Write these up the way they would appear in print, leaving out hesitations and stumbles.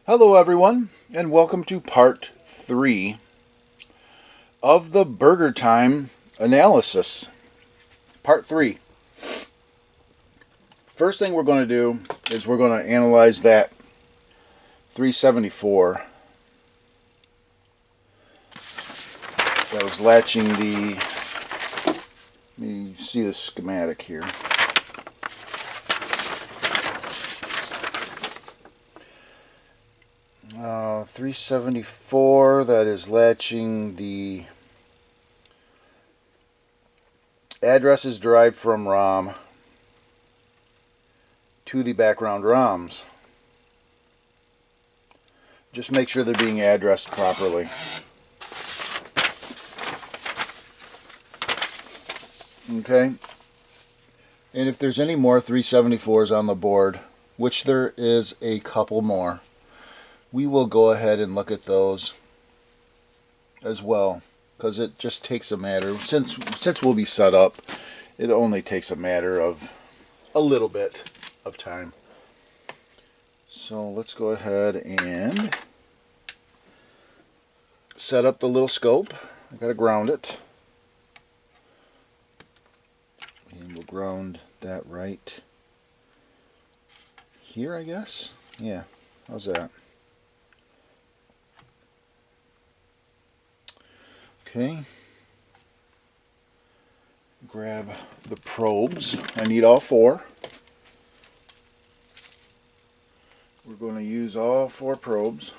Hello everyone, and welcome to part 3 of the BurgerTime analysis. Part 3. First thing we're going to do is we're going to analyze that 374 that was latching the, let me see the schematic here. Uh, 374 that is latching the addresses derived from ROM to the background ROMs. Just make sure they're being addressed properly. Okay, and if there's any more 374s on the board, which there is a couple more, we will go ahead and look at those as well, because it just takes a matter, since we'll be set up, it only takes a matter of a little bit of time. So let's go ahead and set up the little scope. I gotta ground it, and we'll ground that right here, I guess. Yeah, how's that? Okay, grab the probes. I need all 4. We're going to use all 4 probes.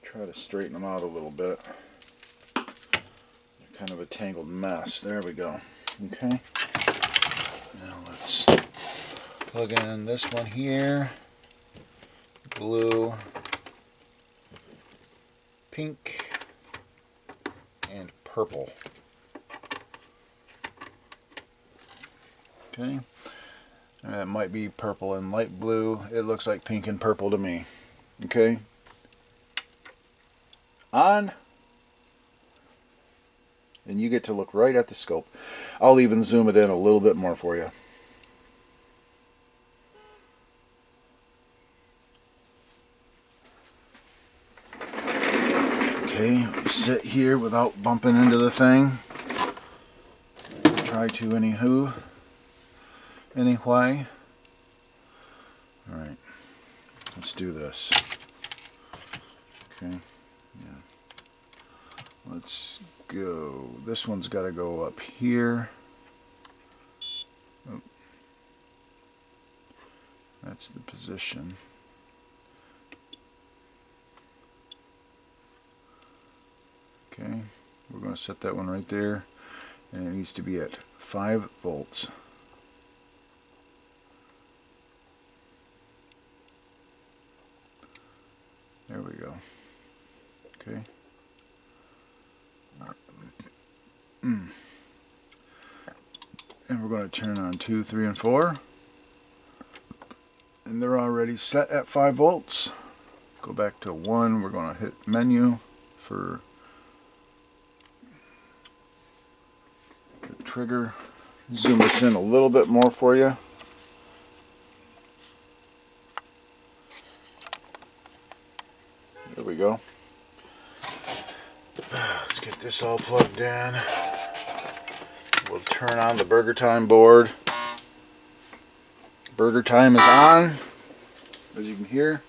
Try to straighten them out a little bit. They're kind of a tangled mess. There we go. Okay, now let's plug in this one here. Blue, pink, and purple. Okay, and that might be purple and light blue. It looks like pink and purple to me. Okay, on, and you get to look right at the scope. I'll even zoom it in a little bit more for you. Okay, sit here without bumping into the thing. Try to anyway. Alright, let's do this. Okay, yeah. Let's go. This one's got to go up here. Oh. That's the position. Okay, we're going to set that one right there, and it needs to be at 5 volts. There we go. Okay. And we're going to turn on 2, 3, and 4. And they're already set at 5 volts. Go back to 1. We're going to hit menu for trigger. Zoom this in a little bit more for you. There we go. Let's get this all plugged in. We'll turn on the BurgerTime board. BurgerTime is on, as you can hear.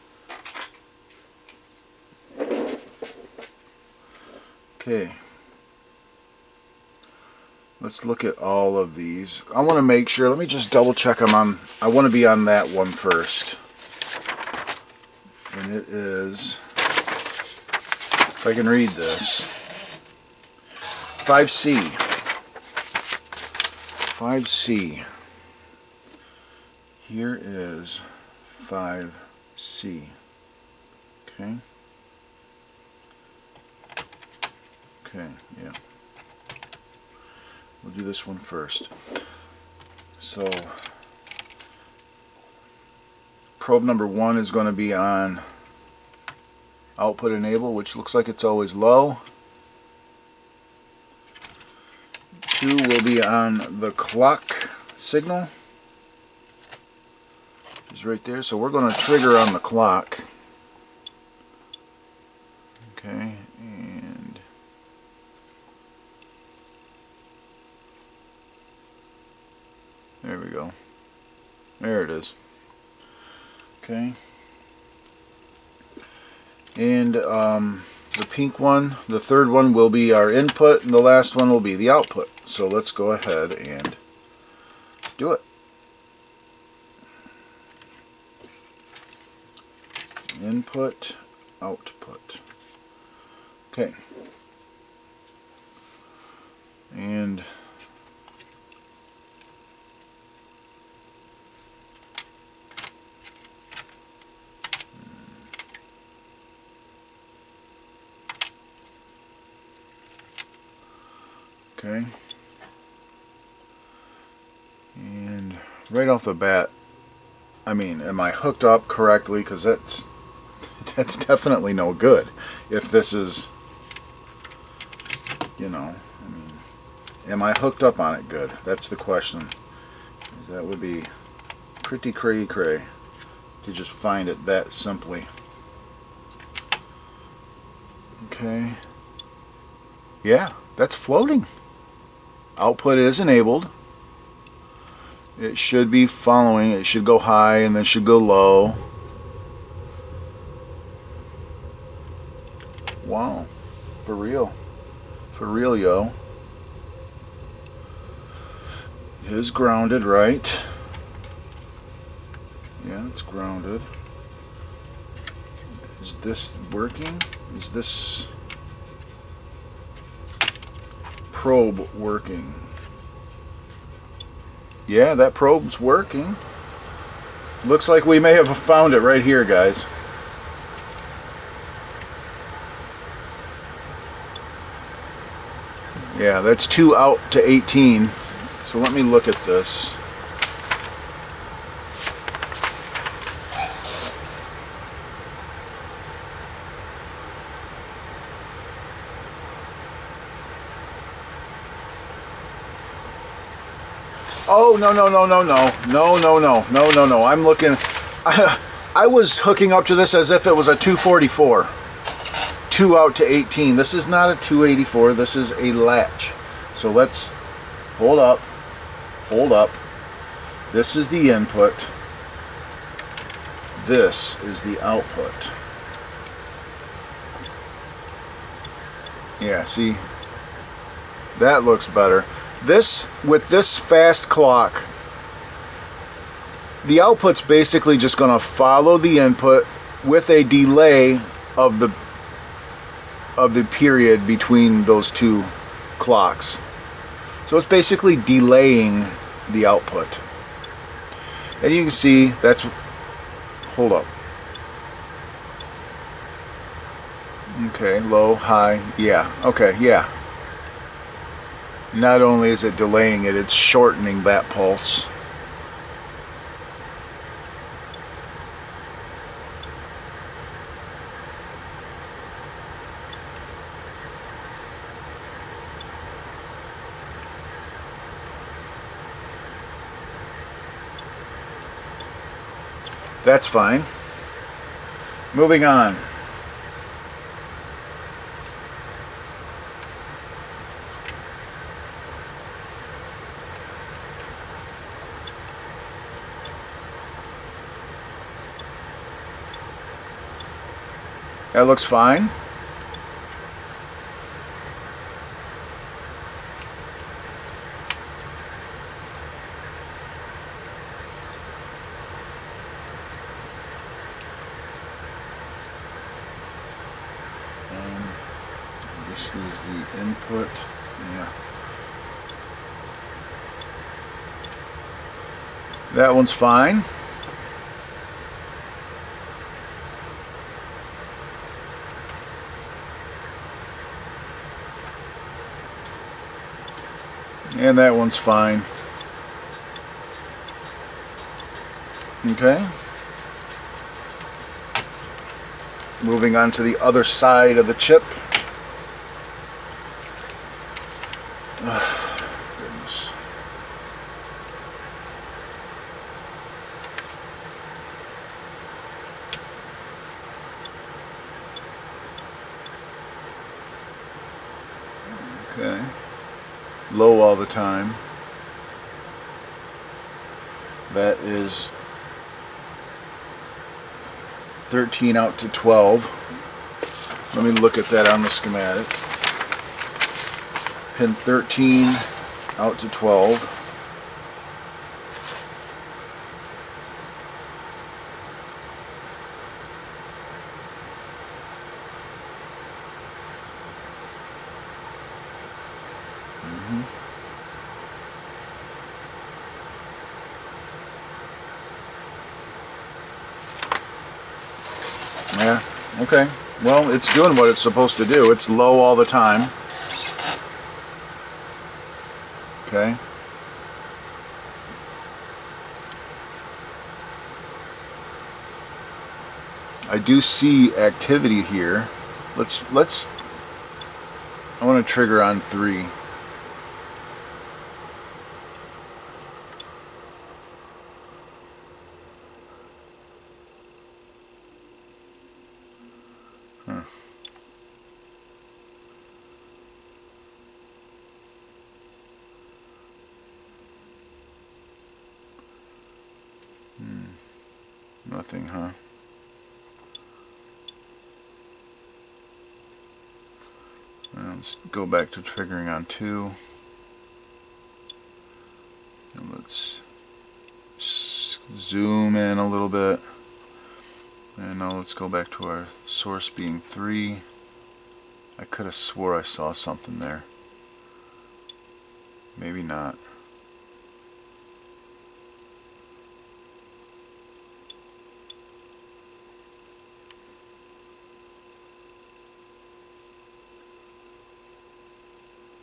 Okay. Let's look at all of these. I want to make sure, let me just double check them on, I want to be on that one first. And it is, if I can read this, 5C. 5C. Here is 5C. Okay. Okay, yeah. We'll do this one first. So, probe number 1 is going to be on output enable, which looks like it's always low. 2 will be on the clock signal. is right there. So we're going to trigger on the clock. Okay, and there we go. There it is. Okay. And the pink one, the third one will be our input, and the last one will be the output. So let's go ahead and do it. Input, output. Okay. And okay. And right off the bat, I mean, am I hooked up correctly? Because that's definitely no good. If this is, you know, I mean, am I hooked up on it good? That's the question. That would be pretty cray-cray to just find it that simply. Okay. Yeah, that's floating. Output is enabled. It should be following. It should go high and then should go low. Wow. For real. For real, yo. It is grounded, right? Yeah, it's grounded. Is this working? Is this probe working? Yeah, that probe's working. Looks like we may have found it right here, guys. Yeah, that's 2 out to 18. So let me look at this. Oh, no. I'm looking. I was hooking up to this as if it was a 244. 2 out to 18. This is not a 284. This is a latch. So let's hold up. Hold up. This is the input. This is the output. Yeah, see? That looks better. This, with this fast clock, the output's basically just going to follow the input with a delay of the period between those two clocks. So it's basically delaying the output. And you can see that's, hold up. Okay, low, high, yeah, okay, yeah. Not only is it delaying it, it's shortening that pulse. That's fine. Moving on. That looks fine. This is the input. Yeah. That one's fine. And that one's fine. Okay. Moving on to the other side of the chip. Goodness. Okay. Low all the time. That is 13 out to 12. Let me look at that on the schematic. Pin 13 out to 12. Yeah, okay. Well, it's doing what it's supposed to do. It's low all the time. Okay. I do see activity here. Let's I want to trigger on 3. Huh. Nothing, huh? Let's go back to triggering on 2. And let's zoom in a little bit. And now let's go back to our source being 3. I could have swore I saw something there. Maybe not.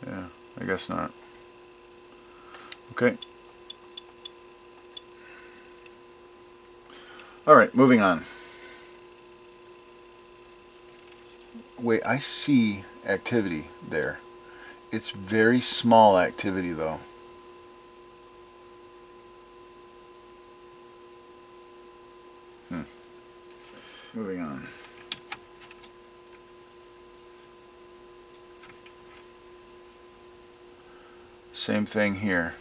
Yeah, I guess not. Okay. Alright, moving on. Wait, I see activity there. It's very small activity though. Moving on. Same thing here.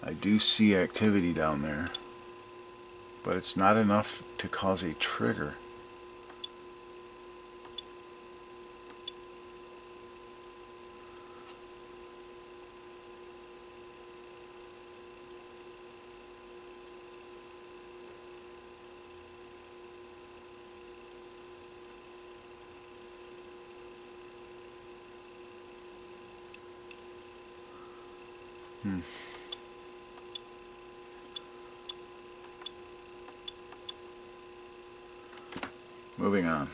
I do see activity down there, but it's not enough to cause a trigger. Moving on.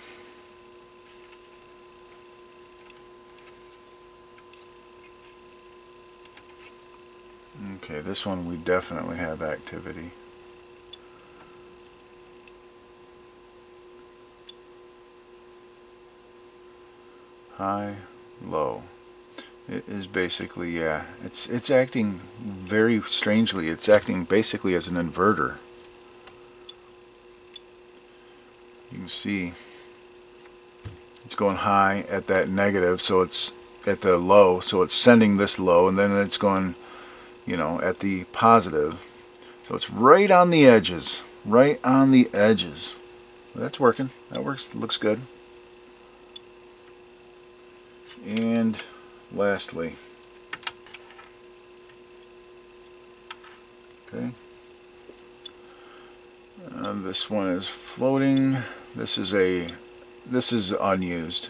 Okay, this one we definitely have activity. High, low. It is basically, yeah, it's acting very strangely. It's acting basically as an inverter. You can see it's going high at that negative, so it's at the low, so it's sending this low, and then it's going, you know, at the positive. So it's right on the edges, right on the edges. That's working. That works. Looks good. And lastly, okay, this one is floating. This is unused.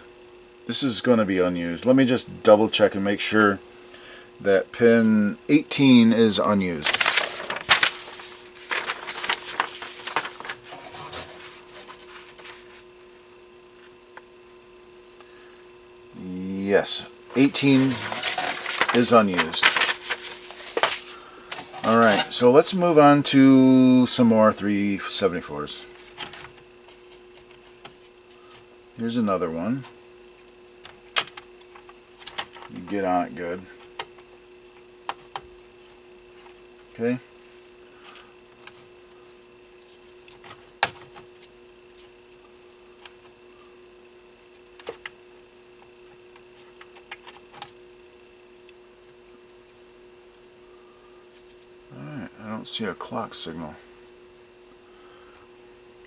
This is going to be unused. Let me just double check and make sure that pin 18 is unused. Yes, 18 is unused. Alright, so let's move on to some more 374s. Here's another one. You get on it good. Okay. see a clock signal.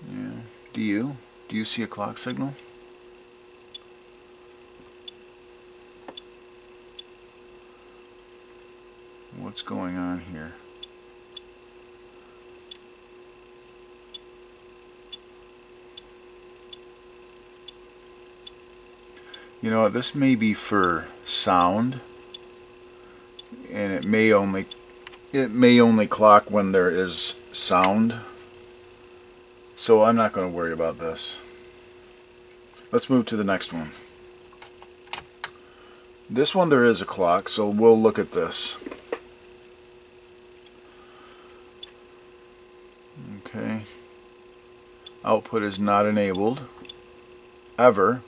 Yeah. Do you? Do you see a clock signal? What's going on here? You know, this may be for sound, and it may only clock when there is sound. So I'm not going to worry about this. Let's move to the next one. This one there is a clock, so we'll look at this. Okay. Output is not enabled ever.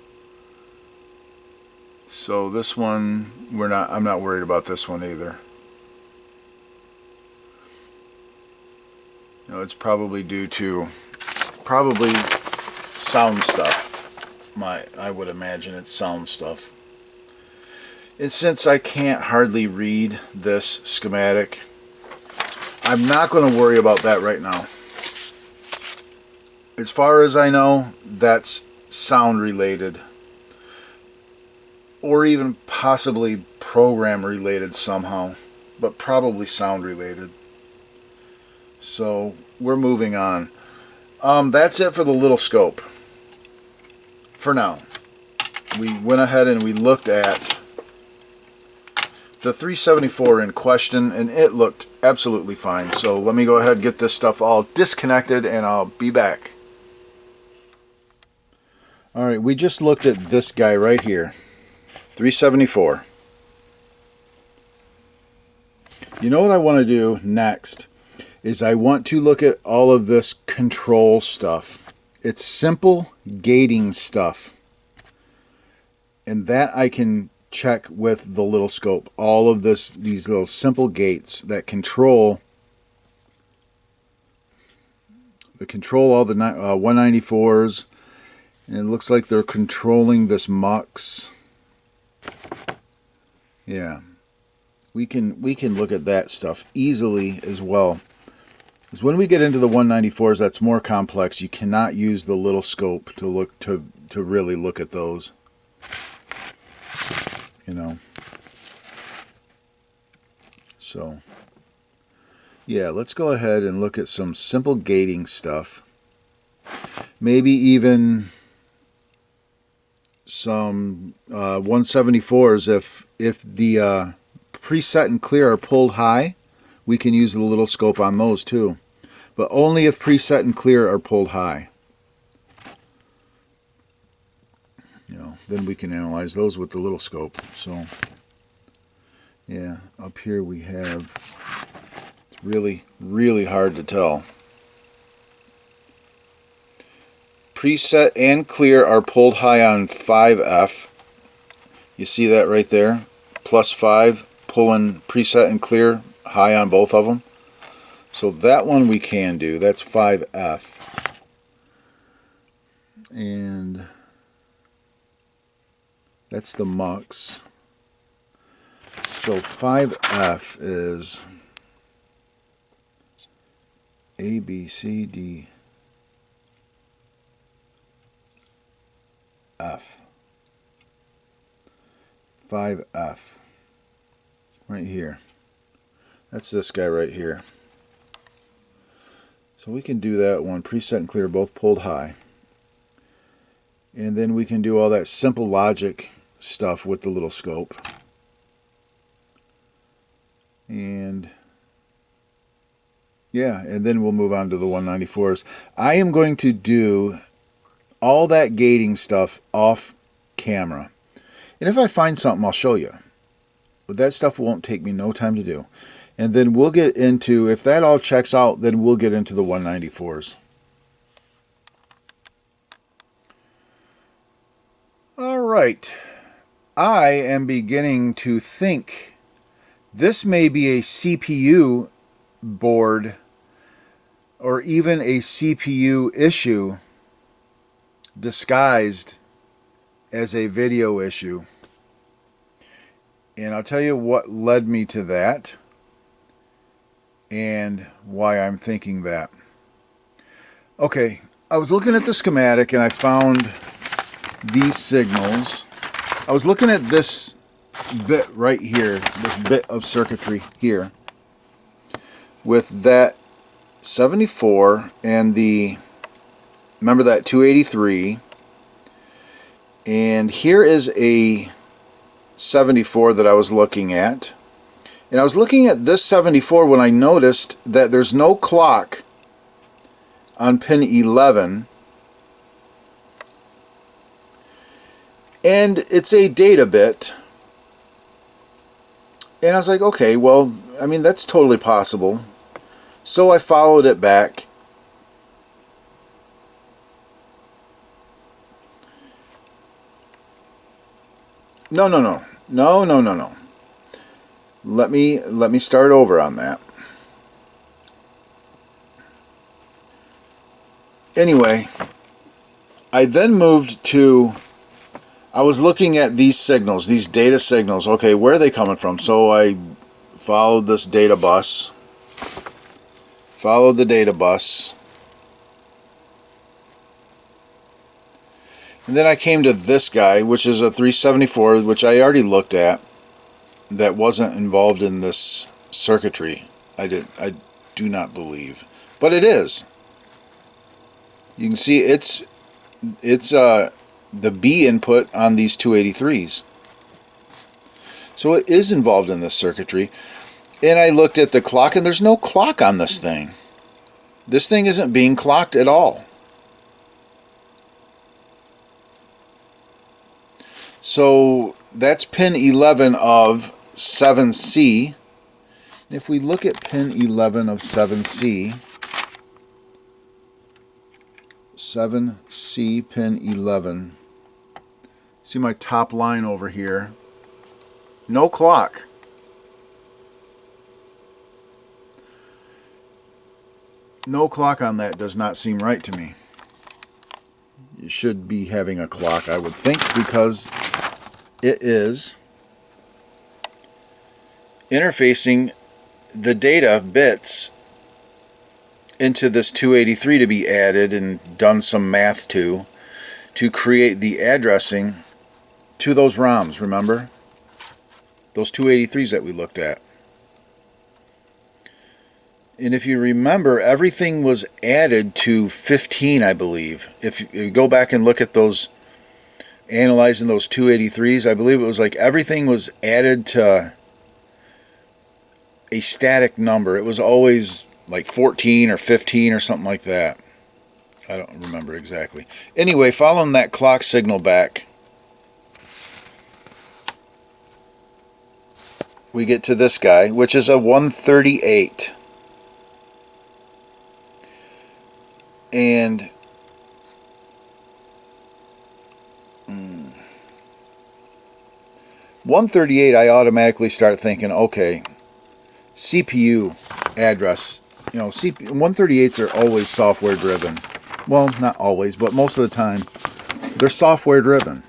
So this one I'm not worried about this one either. You know, it's probably due to sound stuff. I would imagine it's sound stuff. And since I can't hardly read this schematic, I'm not going to worry about that right now. As far as I know, that's sound related, or even possibly program related somehow, but probably sound related. So we're moving on. That's it for the little scope. For now, we went ahead and we looked at the 374 in question, and it looked absolutely fine. So let me go ahead and get this stuff all disconnected, and I'll be back. Alright, we just looked at this guy right here, 374. You know what I want to do next is I want to look at all of this control stuff. It's simple gating stuff, and that I can check with the little scope. All of these little simple gates that control all the 194s, and it looks like they're controlling this mux. Yeah, we can look at that stuff easily as well. Because when we get into the 194s, that's more complex. You cannot use the little scope to really look at those. You know. So, yeah, let's go ahead and look at some simple gating stuff. Maybe even some 174s. If the preset and clear are pulled high, we can use the little scope on those too. But only if preset and clear are pulled high. You know, then we can analyze those with the little scope. So, yeah, up here we have, it's really, really hard to tell. Preset and clear are pulled high on 5F. You see that right there? +5, pulling preset and clear high on both of them. So that one we can do. That's 5F. And that's the mux. So 5F is A, B, C, D, F. 5F. Right here. That's this guy right here. So we can do that one. Preset and clear both pulled high. And then we can do all that simple logic stuff with the little scope. And yeah, and then we'll move on to the 194s. I am going to do all that gating stuff off camera. And if I find something, I'll show you. But that stuff won't take me no time to do. And then we'll get into, if that all checks out, then we'll get into the 194s. Alright. I am beginning to think this may be a CPU board or even a CPU issue disguised as a video issue. And I'll tell you what led me to that. and why I'm thinking that. Okay, I was looking at the schematic and I found these signals. I was looking at this bit right here, this bit of circuitry here, with that 74 and the, remember that 283, and here is a 74 that I was looking at. And I was looking at this 74 when I noticed that there's no clock on pin 11, and it's a data bit. And I was like, okay, well, I mean, that's totally possible. So I followed it back. No. Let me start over on that. Anyway, I then moved to, I was looking at these signals, these data signals. Okay, where are they coming from? So I followed this data bus, followed the data bus, and then I came to this guy, which is a 374, which I already looked at, that wasn't involved in this circuitry. I do not believe, but it is. You can see it's the B input on these 283s. So it is involved in this circuitry. And I looked at the clock, and there's no clock on this thing. This thing isn't being clocked at all. So that's pin 11 of 7C. If we look at pin 11 of 7C, 7C pin 11. See my top line over here? No clock. No clock on that does not seem right to me. You should be having a clock, I would think, because it is interfacing the data bits into this 283 to be added and done some math to create the addressing to those ROMs, remember? Those 283s that we looked at. And if you remember, everything was added to 15, I believe. If you go back and look at those, analyzing those 283s, I believe it was like everything was added to a static number. It was always like 14 or 15 or something like that. I don't remember exactly. Anyway, following that clock signal back, we get to this guy, which is a 138. And 138, I automatically start thinking, okay, CPU address. You know, 138s are always software driven. Well, not always, but most of the time, they're software driven.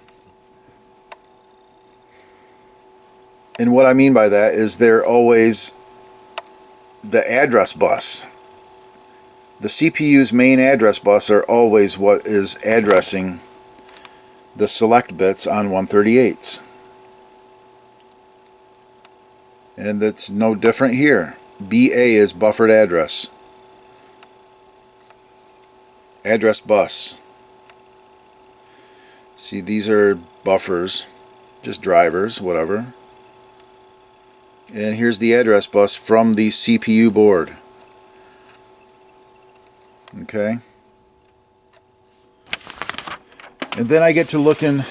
And what I mean by that is they're always the address bus. The CPU's main address bus are always what is addressing the select bits on 138s. And that's no different here. BA is buffered address. Address bus. See, these are buffers, just drivers, whatever. And here's the address bus from the CPU board. Okay. And then I get to looking,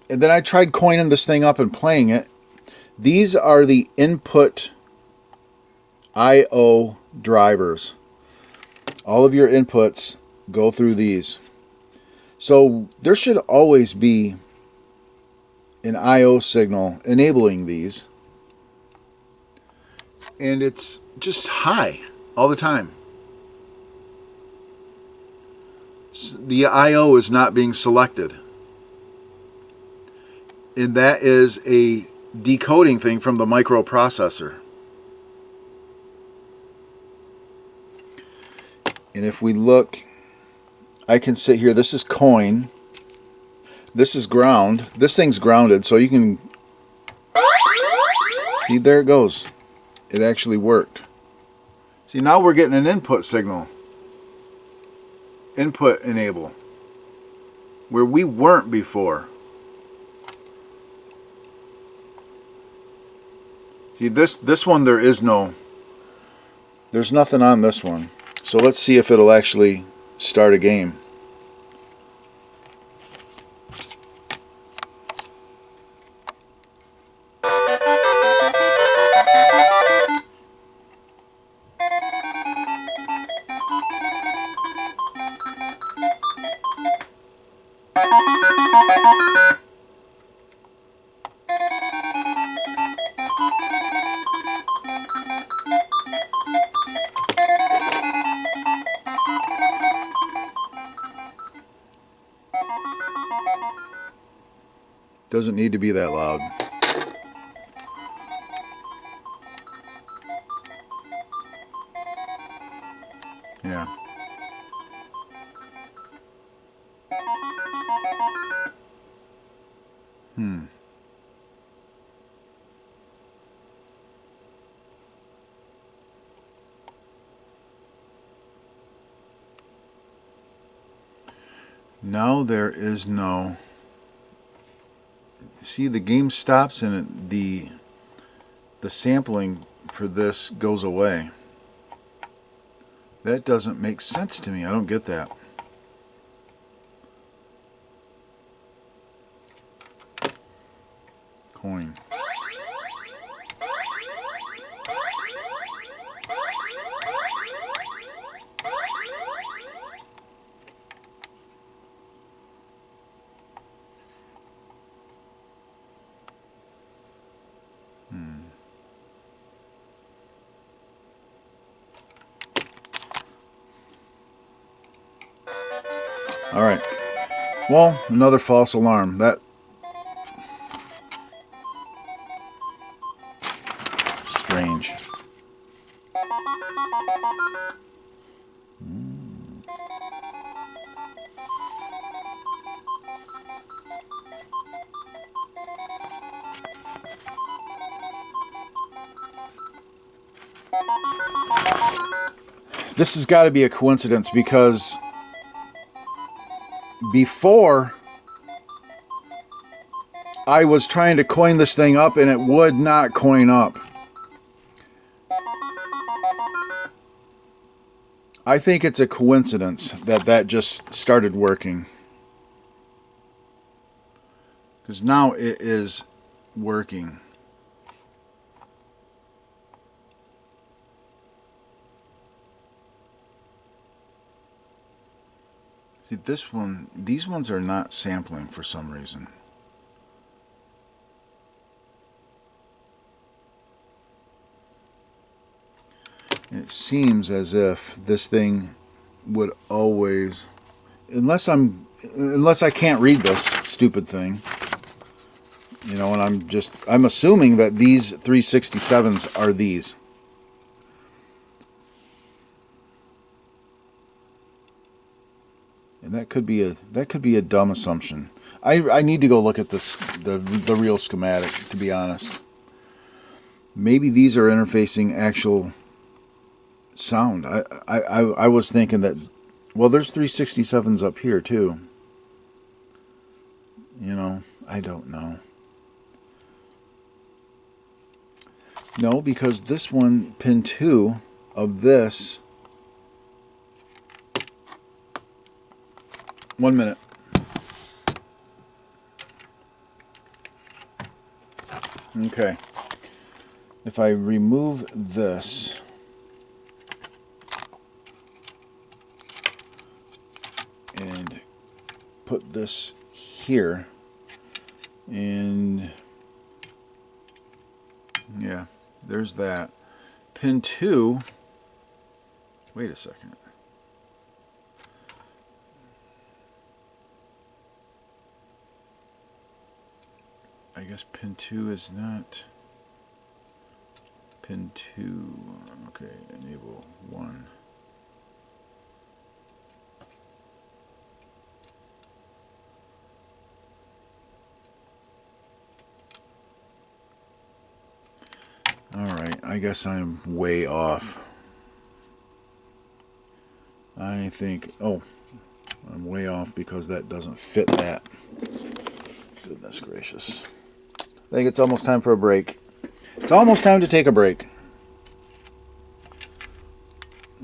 and then I tried coining this thing up and playing it. These are the input I/O drivers. All of your inputs go through these. So there should always be an I/O signal enabling these. And it's just high all the time. The I/O is not being selected. And that is a decoding thing from the microprocessor. And if we look, I can sit here. This is coin. This is ground. This thing's grounded, so you can see, there it goes. It actually worked. See, now we're getting an input signal. Input enable. Where we weren't before. See, this one there's nothing on this one. So let's see if it'll actually start a game. Doesn't need to be that loud. Yeah. Now there is no... See, the game stops and the sampling for this goes away. That doesn't make sense to me. I don't get that. Coin. All right. Well, another false alarm. That strange. This has got to be a coincidence because before I was trying to coin this thing up and it would not coin up. I think it's a coincidence that just started working. Because now it is working. See, this one, these ones are not sampling for some reason. It seems as if this thing would always, unless I can't read this stupid thing, you know, and I'm assuming that these 367s are these. And that could be a dumb assumption. I need to go look at this the real schematic, to be honest. Maybe these are interfacing actual sound. I was thinking that, well, there's 367s up here too. You know, I don't know. No, because this one, pin 2 of this. 1 minute. Okay. If I remove this, and put this here, and yeah, there's that. Pin 2, wait a second. I guess pin 2 is not pin 2. Okay, enable 1. I guess I'm way off. I think, oh, I'm way off because that doesn't fit that. Goodness gracious. I think it's almost time for a break. It's almost time to take a break.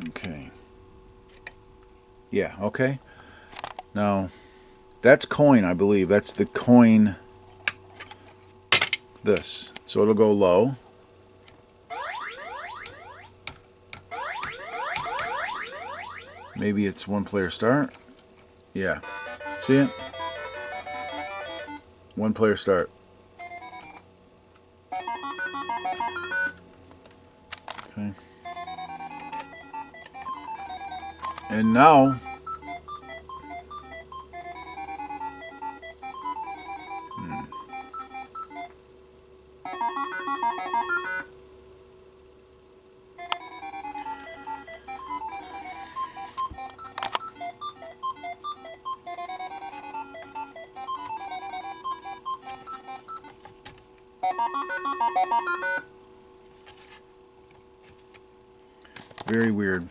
Okay. Yeah, okay. Now, that's coin, I believe. That's the coin. This. So it'll go low. Maybe it's one player start. Yeah. See it? One player start. Okay. And now very weird.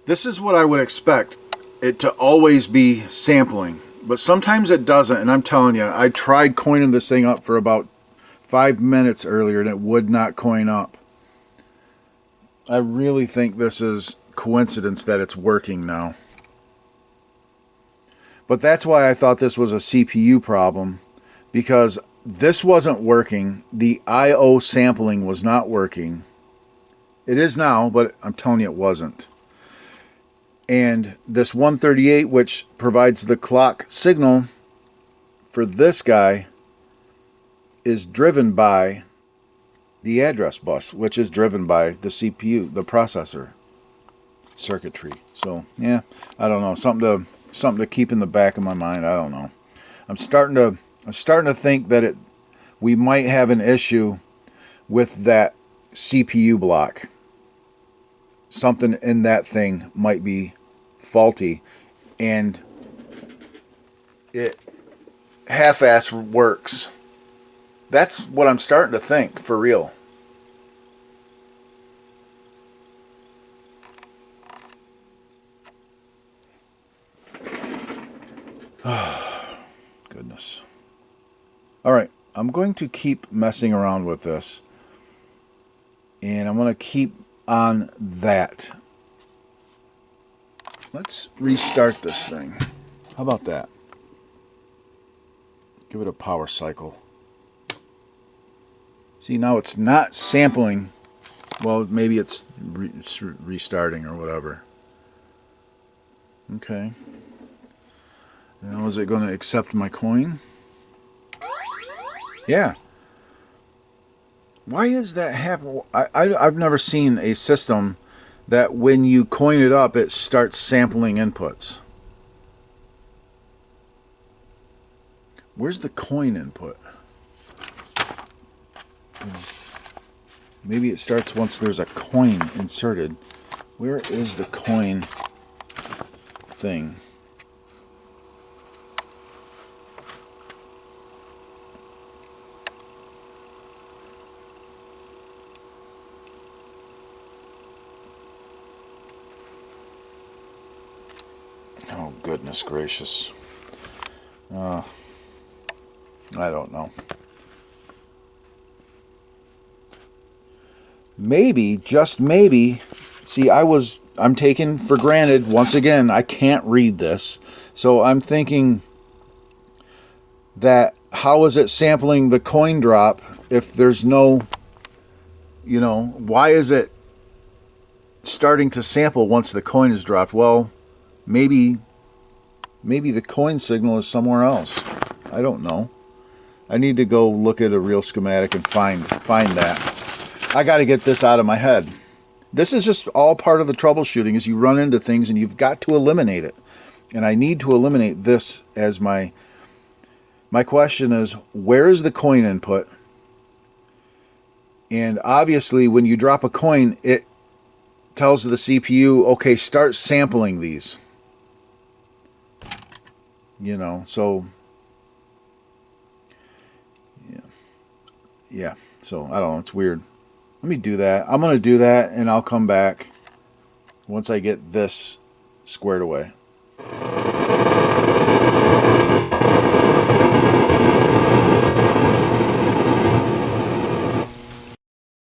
This is what I would expect it to always be sampling, but sometimes it doesn't, and I'm telling you, I tried coining this thing up for about 5 minutes earlier and it would not coin up. I really think this is coincidence that it's working now. But that's why I thought this was a CPU problem, because this wasn't working. The I/O sampling was not working. It is now, but I'm telling you it wasn't. And this 138, which provides the clock signal for this guy, is driven by the address bus, which is driven by the CPU, the processor circuitry. So yeah, I don't know, something to keep in the back of my mind. I don't know. I'm starting to think that we might have an issue with that CPU block. Something in that thing might be faulty, and it half-ass works. That's what I'm starting to think, for real. Goodness. Alright, I'm going to keep messing around with this, and I'm going to keep on that. Let's restart this thing. How about that? Give it a power cycle. See, now it's not sampling. Well, maybe it's restarting or whatever. Okay. Now is it going to accept my coin? Yeah. Why is that happening? I've never seen a system that when you coin it up, it starts sampling inputs. Where's the coin input? Maybe it starts once there's a coin inserted. Where is the coin thing? Oh, goodness gracious. I don't know. Maybe, just maybe, see, I'm taking for granted, once again, I can't read this. So I'm thinking that how is it sampling the coin drop if there's no, why is it starting to sample once the coin is dropped? Well, maybe the coin signal is somewhere else. I don't know. I need to go look at a real schematic and find that. I got to get this out of my head. This is just all part of the troubleshooting, is you run into things and you've got to eliminate it. And I need to eliminate this as my question is, where is the coin input? And obviously when you drop a coin, it tells the CPU, okay, start sampling these. So yeah, so I don't know, it's weird. Let me do that. I'm going to do that, and I'll come back once I get this squared away.